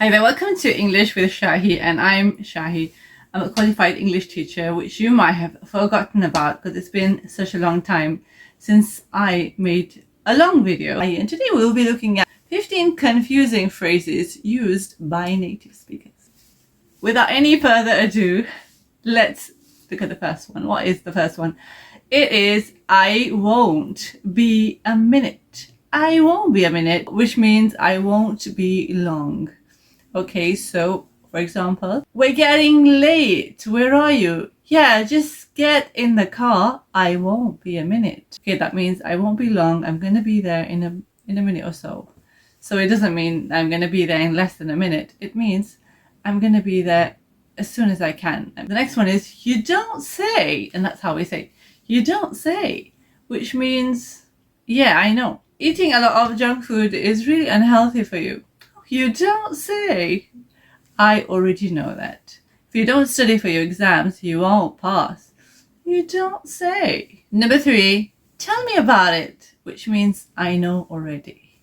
Hi there, welcome to English with Shahy, and I'm Shahy. I'm a qualified English teacher, which you might have forgotten about because it's been such a long time since I made a long video. And today we'll be looking at 15 confusing phrases used by native speakers. Without any further ado, let's look at the first one. What is the first one? It is, I won't be a minute. I won't be a minute, which means I won't be long. Okay, so for example, we're getting late. Where are you? Yeah, just get in the car. I won't be a minute. Okay, that means I won't be long. I'm going to be there in a minute or so. So it doesn't mean I'm going to be there in less than a minute. It means I'm going to be there as soon as I can. And the next one is you don't say, and that's how we say you don't say, which means, yeah, I know. Eating a lot of junk food is really unhealthy for you. You don't say. I already know that. If you don't study for your exams, you won't pass. You don't say. Number 3, tell me about it, which means I know already.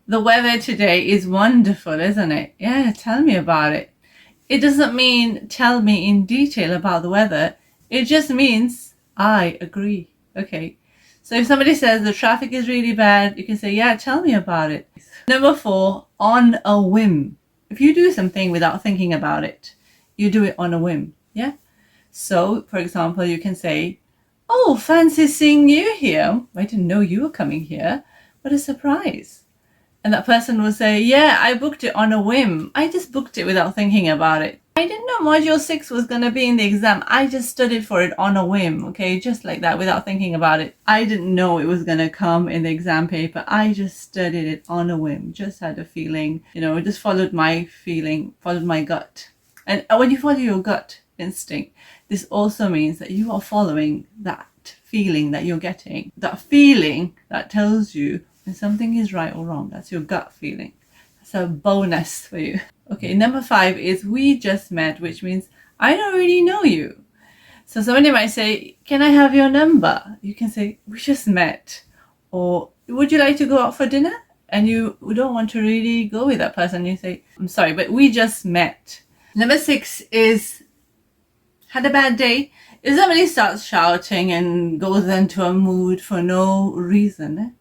The weather today is wonderful, isn't it? Yeah, tell me about it. It doesn't mean tell me in detail about the weather. It just means I agree. Okay. So if somebody says the traffic is really bad, you can say, yeah, tell me about it. Number 4, on a whim. If you do something without thinking about it, you do it on a whim. Yeah. So, for example, you can say, oh, fancy seeing you here. I didn't know you were coming here. What a surprise. And that person will say, yeah, I booked it on a whim. I just booked it without thinking about it. I didn't know module 6 was going to be in the exam. I just studied for it on a whim, okay? Just like that, without thinking about it. I didn't know it was going to come in the exam paper. I just studied it on a whim. Just had a feeling, just followed my feeling, followed my gut. And when you follow your gut instinct, this also means that you are following that feeling that you're getting. That feeling that tells you when something is right or wrong. That's your gut feeling. That's a bonus for you. Okay, number 5 is we just met, which means I don't really know you. So somebody might say, can I have your number? You can say, we just met. Or would you like to go out for dinner? And you don't want to really go with that person. You say, I'm sorry, but we just met. Number 6 is had a bad day. If somebody starts shouting and goes into a mood for no reason,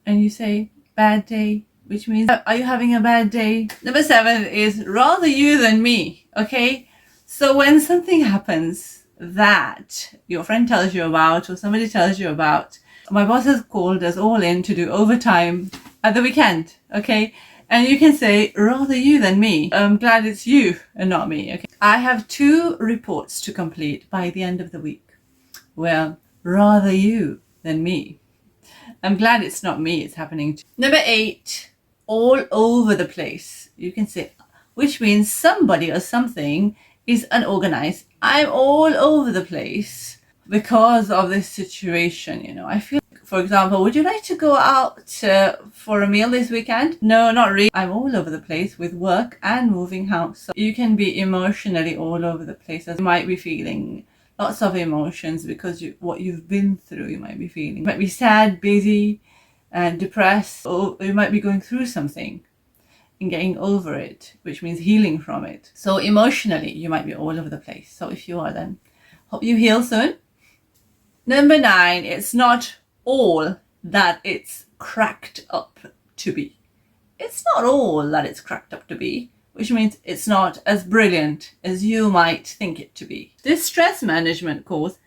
and you say, bad day, which means, are you having a bad day? Number 7 is rather you than me, okay? So when something happens that your friend tells you about or somebody tells you about, my boss has called us all in to do overtime at the weekend, okay? And you can say, rather you than me. I'm glad it's you and not me, okay? I have 2 reports to complete by the end of the week. Well, rather you than me. I'm glad it's not me, it's happening. Number 8, all over the place. You can say, which means somebody or something is unorganized. I'm all over the place because of this situation, I feel, for example, would you like to go out for a meal this weekend? No, not really. I'm all over the place with work and moving house. So you can be emotionally all over the place. You might be feeling lots of emotions because what you've been through, you might be feeling. You might be sad, busy, and depressed, or you might be going through something and getting over it, which means healing from it. So emotionally, you might be all over the place. So if you are, then hope you heal soon. Number 9, it's not all that it's cracked up to be. It's not all that it's cracked up to be, which means it's not as brilliant as you might think it to be. This stress management course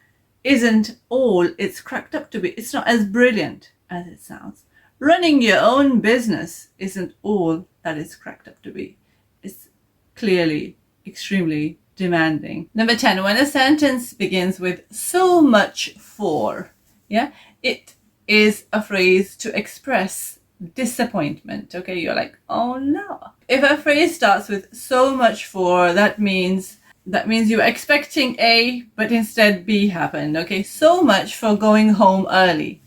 isn't all it's cracked up to be. It's not as brilliant as it sounds. Running your own business isn't all that it's cracked up to be. It's clearly extremely demanding. Number 10, when a sentence begins with so much for, yeah, it is a phrase to express disappointment. Okay, you're like, oh no. If a phrase starts with so much for, that means you were expecting A, but instead B happened. Okay, so much for going home early.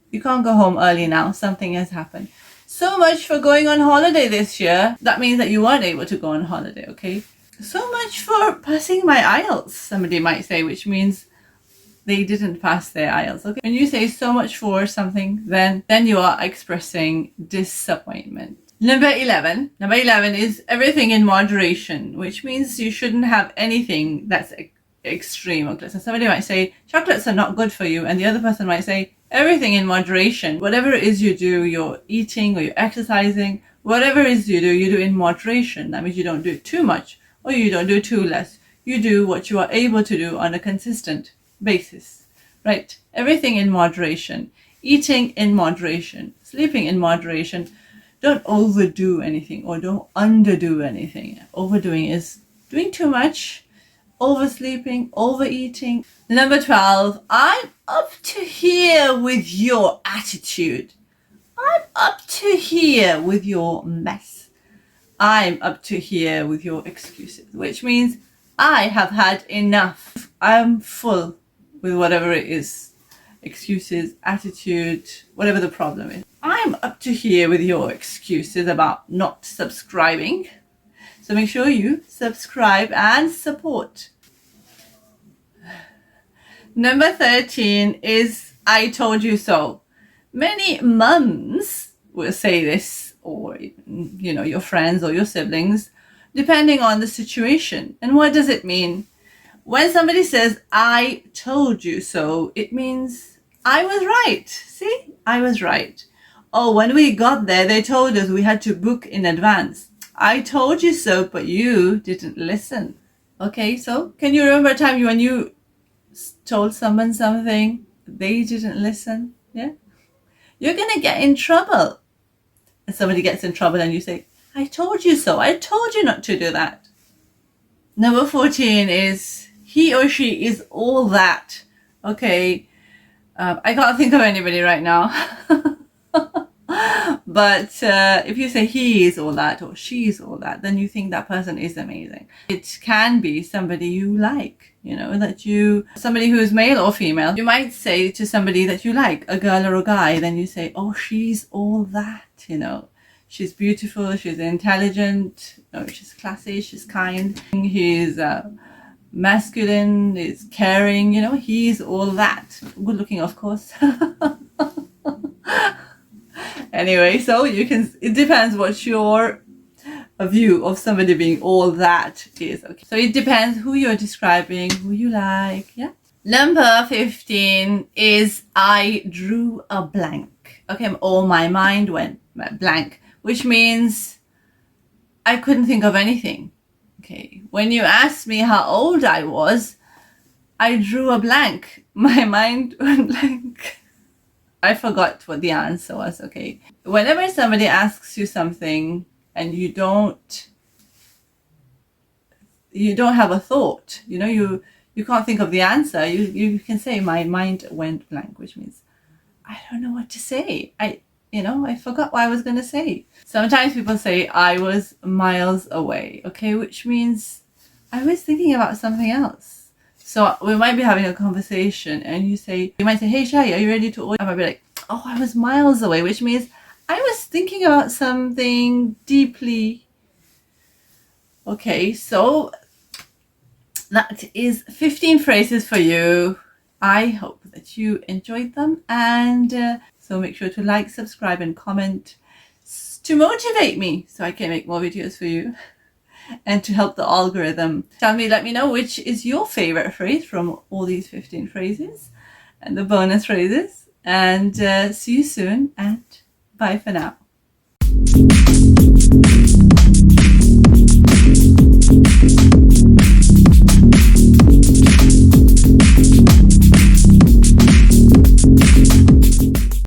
You can't go home early now. Something has happened. So much for going on holiday this year. That means that you weren't able to go on holiday. Okay, so much for passing my IELTS, somebody might say, which means they didn't pass their IELTS. Okay, when you say so much for something, then you are expressing disappointment. Number 11 is everything in moderation, which means you shouldn't have anything that's extreme. Okay, so somebody might say chocolates are not good for you, and the other person might say everything in moderation. Whatever it is you do, you're eating or you're exercising, whatever it is you do in moderation. That means you don't do it too much or you don't do too less. You do what you are able to do on a consistent basis, right? Everything in moderation. Eating in moderation, sleeping in moderation. Don't overdo anything or don't underdo anything. Overdoing is doing too much, oversleeping, overeating. Number 12, I'm up to here with your attitude. I'm up to here with your mess. I'm up to here with your excuses, which means I have had enough. I'm full with whatever it is. Excuses, attitude, whatever the problem is. I'm up to here with your excuses about not subscribing. So make sure you subscribe and support. Number 13 is I told you so. Many mums will say this, or your friends or your siblings, depending on the situation. And what does it mean? When somebody says, I told you so, it means I was right. See, I was right. Oh, when we got there, they told us we had to book in advance. I told you so, but you didn't listen. Okay, so can you remember a time when you told someone something, they didn't listen? Yeah? You're going to get in trouble. And somebody gets in trouble and you say, I told you so. I told you not to do that. Number 14 is he or she is all that. Okay, I can't think of anybody right now. But if you say he is all that or she is all that, then you think that person is amazing. It can be somebody you like, somebody who is male or female. You might say to somebody that you like, a girl or a guy, then you say, oh, she's all that, She's beautiful, she's intelligent, she's classy, she's kind. He's masculine, is caring, he's all that. Good looking, of course. Anyway, so it depends what your view of somebody being all that is. Okay, so it depends who you're describing, who you like. Yeah. Number 15 is I drew a blank. Okay, or my mind went blank, which means I couldn't think of anything. Okay, when you asked me how old I was, I drew a blank. My mind went blank. I forgot what the answer was. Okay, whenever somebody asks you something and you don't have a thought, you can't think of the answer, you can say my mind went blank, which means I don't know what to say. I forgot what I was going to say. Sometimes people say I was miles away, okay, which means I was thinking about something else. So we might be having a conversation and you might say, hey Shahy, are you ready to order? I might be like, oh, I was miles away, which means I was thinking about something deeply. Okay, so that is 15 phrases for you. I hope that you enjoyed them, and so make sure to like, subscribe and comment to motivate me so I can make more videos for you and to help the algorithm. Let me know which is your favorite phrase from all these 15 phrases and the bonus phrases, and see you soon, and bye for now.